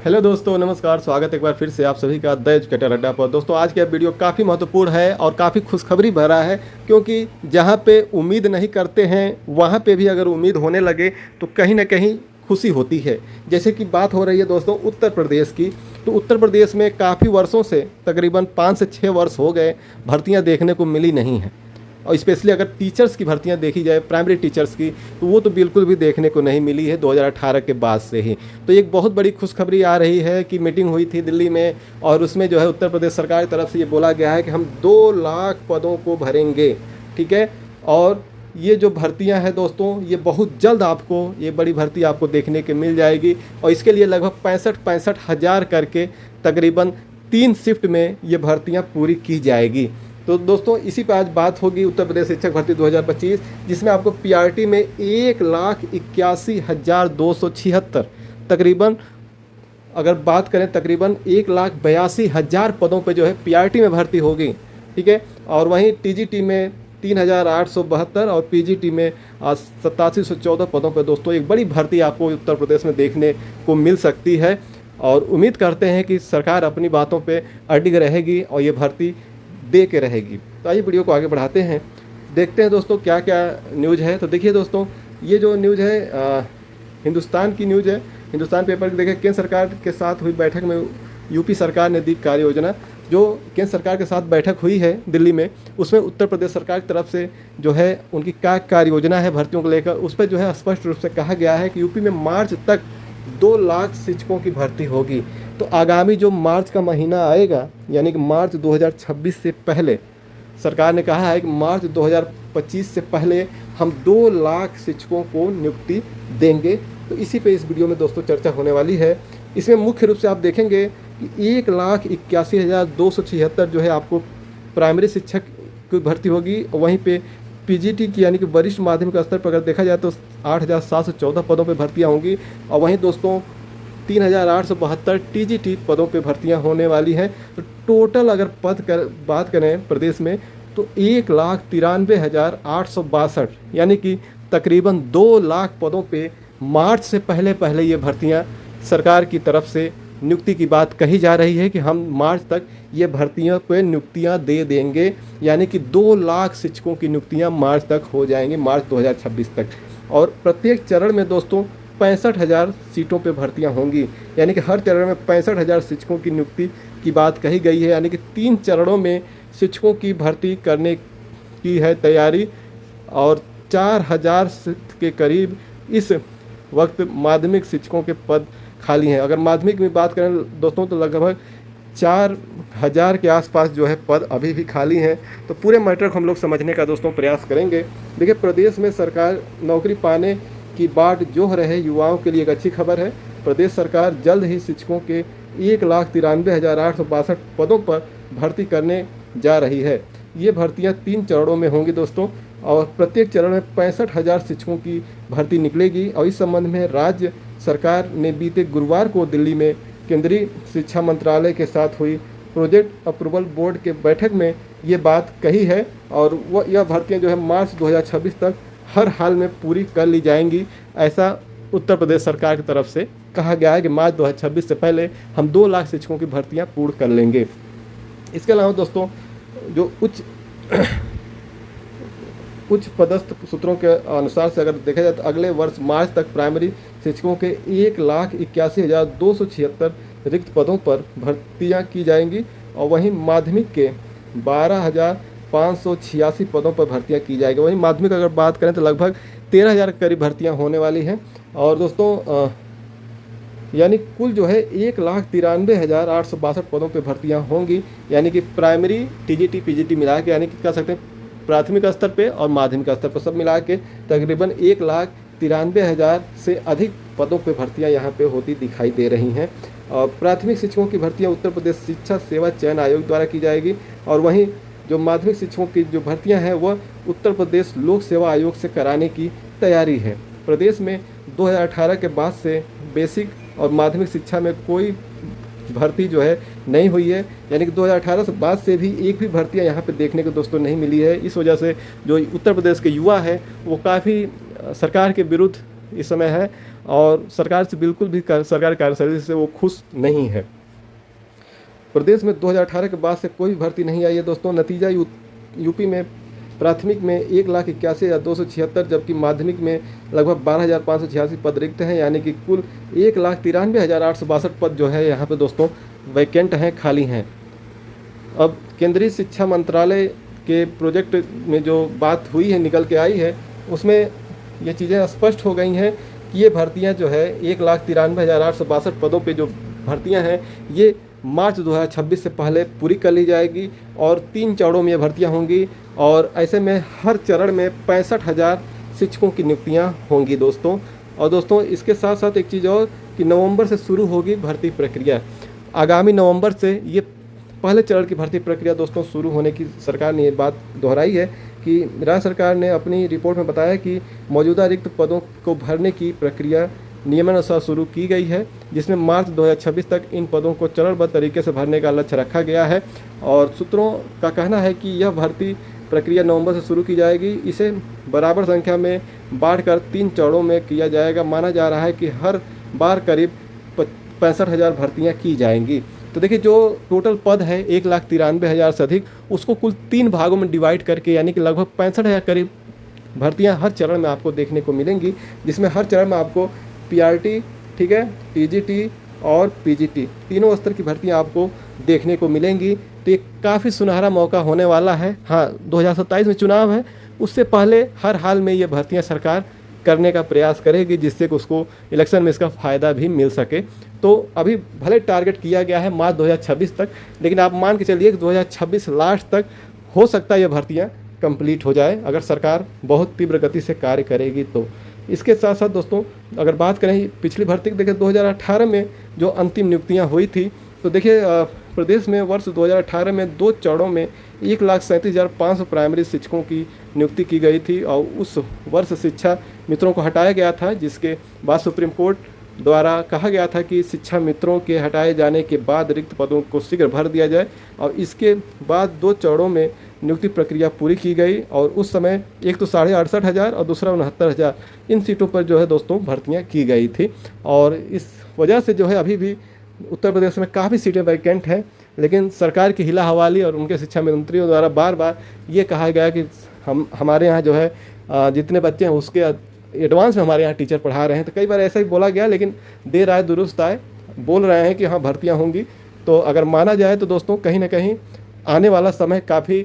Hello दोस्तों, नमस्कार। स्वागत है एक बार फिर से आप सभी का द एजुकेटर अड्डा पर। दोस्तों, आज का वीडियो काफ़ी महत्वपूर्ण है और काफ़ी खुशखबरी भरा है, क्योंकि जहां पे उम्मीद नहीं करते हैं वहां पे भी अगर उम्मीद होने लगे तो कहीं ना कहीं खुशी होती है। जैसे कि बात हो रही है दोस्तों उत्तर प्रदेश की, तो उत्तर प्रदेश में काफ़ी वर्षों से, तकरीबन 5 से 6 वर्ष हो गए, भर्तियाँ देखने को मिली नहीं हैं। और स्पेशली अगर टीचर्स की भर्तियां देखी जाए, प्राइमरी टीचर्स की, तो वो तो बिल्कुल भी देखने को नहीं मिली है 2018 के बाद से ही। तो एक बहुत बड़ी खुशखबरी आ रही है कि मीटिंग हुई थी दिल्ली में और उसमें जो है उत्तर प्रदेश सरकार की तरफ से ये बोला गया है कि हम 2 लाख पदों को भरेंगे। ठीक है। और ये जो भर्तियां हैं दोस्तों, ये बहुत जल्द आपको ये बड़ी भर्ती आपको देखने के मिल जाएगी। और इसके लिए लगभग 65 हज़ार करके तकरीबन 3 शिफ्ट में ये भर्तियां पूरी की जाएगी। तो दोस्तों, इसी पर आज बात होगी उत्तर प्रदेश शिक्षक भर्ती 2025, जिसमें आपको पीआरटी में 1,81,276 तकरीबन, अगर बात करें तकरीबन 1,82,000 पदों पे जो है पीआरटी में भर्ती होगी। ठीक है। और वहीं टीजीटी में 3,872 और पीजीटी में 8714 पदों पर दोस्तों एक बड़ी भर्ती आपको उत्तर प्रदेश में देखने को मिल सकती है। और उम्मीद करते हैं कि सरकार अपनी बातों पे अडिग रहेगी और ये भर्ती दे के रहेगी। तो आइए वीडियो को आगे बढ़ाते हैं, देखते हैं दोस्तों क्या क्या न्यूज़ है। तो देखिए दोस्तों, ये जो न्यूज़ है हिंदुस्तान की न्यूज़ है। हिंदुस्तान पेपर की देखिए, केंद्र सरकार के साथ हुई बैठक में यूपी सरकार ने दी कार्य योजना। जो केंद्र सरकार के साथ बैठक हुई है दिल्ली में, उसमें उत्तर प्रदेश सरकार की तरफ से जो है उनकी क्या कार्य योजना है भर्तियों को लेकर, उस पर जो है स्पष्ट रूप से कहा गया है कि यूपी में मार्च तक 2 लाख शिक्षकों की भर्ती होगी। तो आगामी जो मार्च का महीना आएगा, यानी कि मार्च 2026 से पहले, सरकार ने कहा है कि मार्च 2025 से पहले हम 2 लाख शिक्षकों को नियुक्ति देंगे। तो इसी पे इस वीडियो में दोस्तों चर्चा होने वाली है। इसमें मुख्य रूप से आप देखेंगे कि 1,81,276 जो है आपको प्राइमरी शिक्षक की भर्ती होगी। वहीं पे पीजीटी की यानी कि वरिष्ठ माध्यमिक स्तर पर अगर देखा जाए तो 8,714 पदों पर भर्तियां होंगी। और वहीं दोस्तों 3,872 टीजीटी पदों पे भर्तियां होने वाली हैं। तो टोटल अगर बात करें प्रदेश में तो 1,93,862 यानी कि तकरीबन 2 लाख पदों पे मार्च से पहले पहले ये भर्तियां सरकार की तरफ से नियुक्ति की बात कही जा रही है कि हम मार्च तक ये भर्तियों पे नियुक्तियां दे देंगे। यानी कि 2 लाख शिक्षकों की नियुक्तियां मार्च तक हो जाएंगी, मार्च 2026 तक। और प्रत्येक चरण में दोस्तों 65,000 सीटों पे भर्तियां होंगी। यानी कि हर चरण में 65,000 शिक्षकों की नियुक्ति की बात कही गई है। यानी कि 3 चरणों में शिक्षकों की भर्ती करने की है तैयारी। और 4,000 के करीब इस वक्त माध्यमिक शिक्षकों के पद खाली हैं। अगर माध्यमिक में बात करें दोस्तों तो लगभग 4,000 के आसपास जो है पद अभी भी खाली हैं। तो पूरे मैटर को हम लोग समझने का दोस्तों प्रयास करेंगे। देखिए, प्रदेश में सरकार नौकरी पाने की बाट जोह रहे युवाओं के लिए एक अच्छी खबर है। प्रदेश सरकार जल्द ही शिक्षकों के 1,93,862 पदों पर भर्ती करने जा रही है। ये भर्तियां 3 चरणों में होंगी दोस्तों, और प्रत्येक चरण में 65,000 शिक्षकों की भर्ती निकलेगी। और इस संबंध में राज्य सरकार ने बीते गुरुवार को दिल्ली में केंद्रीय शिक्षा मंत्रालय के साथ हुई प्रोजेक्ट अप्रूवल बोर्ड के बैठक में ये बात कही है। और यह भर्तियां जो है मार्च 2026 तक हर हाल में पूरी कर ली जाएंगी। ऐसा उत्तर प्रदेश सरकार की तरफ से कहा गया है कि मार्च 2026 से पहले हम 2 लाख शिक्षकों की भर्तियां पूर्ण कर लेंगे। इसके अलावा दोस्तों, जो उच्च पदस्थ सूत्रों के अनुसार से अगर देखा जाए तो अगले वर्ष मार्च तक प्राइमरी शिक्षकों के 1,81,276 रिक्त पदों पर भर्तियां की जाएंगी। और वहीं माध्यमिक के 12,586 पदों पर भर्तियां की जाएगी। वहीं माध्यमिक अगर बात करें तो लगभग 13,000 के करीब भर्तियां होने वाली हैं। और दोस्तों यानी कुल जो है 1,93,862 पदों पर भर्तियां होंगी। यानी कि प्राइमरी टीजीटी पीजीटी मिला के, यानी कि कह सकते हैं प्राथमिक स्तर पे और माध्यमिक स्तर पर सब मिला के तकरीबन 1,93,000 से अधिक पदों पे भर्तियां यहाँ पे होती दिखाई दे रही हैं। और प्राथमिक शिक्षकों की भर्तियां उत्तर प्रदेश शिक्षा सेवा चयन आयोग द्वारा की जाएगी। और वहीं जो माध्यमिक शिक्षकों की जो भर्तियां हैं वह उत्तर प्रदेश लोक सेवा आयोग से कराने की तैयारी है। प्रदेश में 2018 के बाद से बेसिक और माध्यमिक शिक्षा में कोई भर्ती जो है नहीं हुई है। यानी कि 2018 से बाद से भी एक भी भर्तियां यहाँ पे देखने को दोस्तों नहीं मिली है। इस वजह से जो उत्तर प्रदेश के युवा हैं वो काफ़ी सरकार के विरुद्ध इस समय है। और सरकार से बिल्कुल भी सरकारी कार्यशैली से वो खुश नहीं है। प्रदेश में 2018 के बाद से कोई भी भर्ती नहीं आई है दोस्तों। नतीजा यूपी में प्राथमिक में 1,81,276, जबकि माध्यमिक में लगभग 12,586 पद रिक्त हैं, यानी कि कुल 1,93,862 पद जो है यहाँ पे दोस्तों वैकेंट हैं, खाली हैं। अब केंद्रीय शिक्षा मंत्रालय के प्रोजेक्ट में जो बात हुई है, निकल के आई है, उसमें ये चीज़ें स्पष्ट हो गई हैं कि ये भर्तियाँ जो है 1,93,862 पदों पे जो भर्तियाँ हैं ये मार्च 2026 से पहले पूरी कर ली जाएगी और 3 चरणों में ये भर्तियाँ होंगी और ऐसे में हर चरण में 65,000 शिक्षकों की नियुक्तियाँ होंगी दोस्तों। और दोस्तों इसके साथ साथ एक चीज़ और कि नवंबर से शुरू होगी भर्ती प्रक्रिया। आगामी नवंबर से ये पहले चरण की भर्ती प्रक्रिया दोस्तों शुरू होने की सरकार ने ये बात दोहराई है कि राज्य सरकार ने अपनी रिपोर्ट में बताया कि मौजूदा रिक्त पदों को भरने की प्रक्रिया नियमानुसार शुरू की गई है, जिसमें मार्च 2026 तक इन पदों को चरणबद्ध तरीके से भरने का लक्ष्य रखा गया है। और सूत्रों का कहना है कि यह भर्ती प्रक्रिया नवंबर से शुरू की जाएगी। इसे बराबर संख्या में बांटकर 3 चरणों में किया जाएगा। माना जा रहा है कि हर बार करीब 65,000 भर्तियाँ की जाएंगी। तो देखिए जो टोटल पद है 1,93,000 से अधिक, उसको कुल 3 भागों में डिवाइड करके यानी कि लगभग 65,000 करीब भर्तियां हर चरण में आपको देखने को मिलेंगी, जिसमें हर चरण में आपको पीआरटी, ठीक है, टीजीटी और पीजीटी तीनों स्तर की भर्तियां आपको देखने को मिलेंगी। तो ये काफ़ी सुनहरा मौका होने वाला है। हाँ, 2027 में चुनाव है, उससे पहले हर हाल में ये भर्तियां सरकार करने का प्रयास करेगी, जिससे कि उसको इलेक्शन में इसका फ़ायदा भी मिल सके। तो अभी भले टारगेट किया गया है मार्च 2026 तक, लेकिन आप मान के चलिए कि 2026 लास्ट तक हो सकता है ये भर्तियाँ कंप्लीट हो जाए, अगर सरकार बहुत तीव्र गति से कार्य करेगी तो। इसके साथ साथ दोस्तों अगर बात करें पिछली भर्ती की, देखिए 2018 में जो अंतिम नियुक्तियां हुई थी, तो देखिए प्रदेश में वर्ष 2018 में 2 चरणों में 1,37,500 प्राइमरी शिक्षकों की नियुक्ति की गई थी और उस वर्ष शिक्षा मित्रों को हटाया गया था, जिसके बाद सुप्रीम कोर्ट द्वारा कहा गया था कि शिक्षा मित्रों के हटाए जाने के बाद रिक्त पदों को शीघ्र भर दिया जाए। और इसके बाद 2 चरणों में नियुक्ति प्रक्रिया पूरी की गई और उस समय एक तो 68,500 और दूसरा 69,000 इन सीटों पर जो है दोस्तों भर्तियां की गई थी। और इस वजह से जो है अभी भी उत्तर प्रदेश में काफ़ी सीटें वैकेंट हैं, लेकिन सरकार की हिला हवाली और उनके शिक्षा मंत्रियों द्वारा बार बार ये कहा गया कि हमारे यहाँ जो है जितने बच्चे हैं उसके एडवांस में हमारे यहाँ टीचर पढ़ा रहे हैं। तो कई बार ऐसा ही बोला गया, लेकिन देर आए दुरुस्त आए, बोल रहे हैं कि हाँ भर्तियाँ होंगी। तो अगर माना जाए तो दोस्तों कहीं ना कहीं आने वाला समय काफ़ी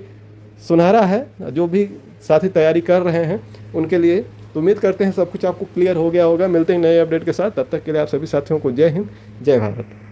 सुनहरा है। जो भी साथी तैयारी कर रहे हैं उनके लिए तो उम्मीद करते हैं सब कुछ आपको क्लियर हो गया होगा। मिलते हैं नए अपडेट के साथ, तब तक के लिए आप सभी साथियों को जय हिंद, जय भारत।